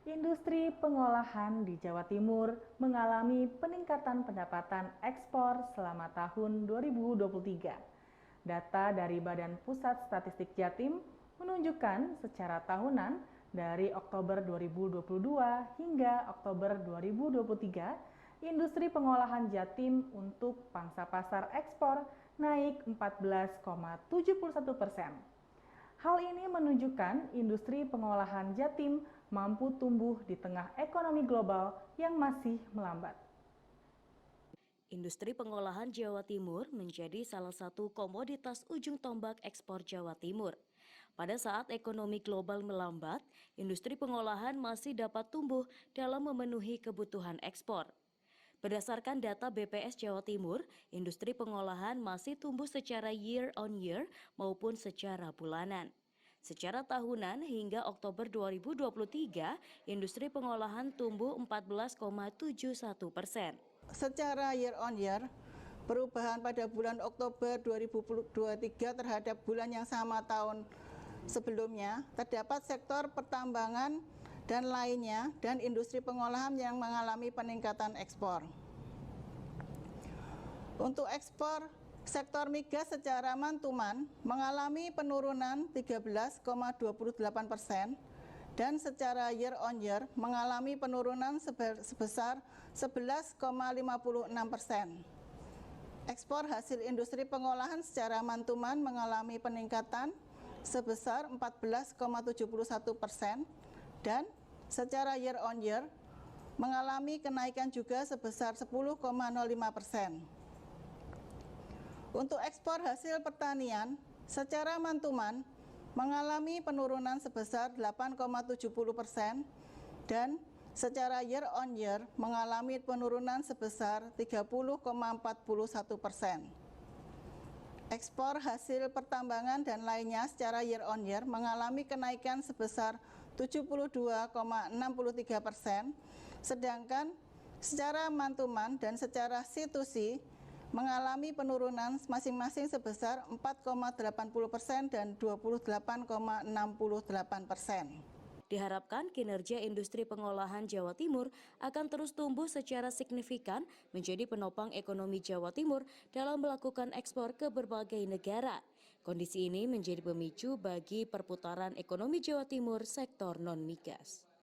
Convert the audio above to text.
Industri pengolahan di Jawa Timur mengalami peningkatan pendapatan ekspor selama tahun 2023. Data dari Badan Pusat Statistik Jatim menunjukkan secara tahunan dari Oktober 2022 hingga Oktober 2023, industri pengolahan Jatim untuk pangsa pasar ekspor naik 14,71%. Hal ini menunjukkan industri pengolahan Jatim mampu tumbuh di tengah ekonomi global yang masih melambat. Industri pengolahan Jawa Timur menjadi salah satu komoditas ujung tombak ekspor Jawa Timur. Pada saat ekonomi global melambat, industri pengolahan masih dapat tumbuh dalam memenuhi kebutuhan ekspor. Berdasarkan data BPS Jawa Timur, industri pengolahan masih tumbuh secara year on year maupun secara bulanan. Secara tahunan hingga Oktober 2023, industri pengolahan tumbuh 14,71%. Secara year on year, perubahan pada bulan Oktober 2023 terhadap bulan yang sama tahun sebelumnya, terdapat sektor pertambangan dan lainnya dan industri pengolahan yang mengalami peningkatan ekspor. Untuk ekspor, sektor migas secara month-to-month mengalami penurunan 13,28% dan secara year on year mengalami penurunan sebesar 11,56%. Ekspor hasil industri pengolahan secara month-to-month mengalami peningkatan sebesar 14,71% dan secara year on year mengalami kenaikan juga sebesar 10,05%. Untuk ekspor hasil pertanian secara month-to-month mengalami penurunan sebesar 8,70% dan secara year on year mengalami penurunan sebesar 30,41%. Ekspor hasil pertambangan dan lainnya secara year on year mengalami kenaikan sebesar 72,63%, sedangkan secara month-to-month dan secara C2C mengalami penurunan masing-masing sebesar 4,80% dan 28,68%. Diharapkan kinerja industri pengolahan Jawa Timur akan terus tumbuh secara signifikan menjadi penopang ekonomi Jawa Timur dalam melakukan ekspor ke berbagai negara. Kondisi ini menjadi pemicu bagi perputaran ekonomi Jawa Timur sektor non-migas.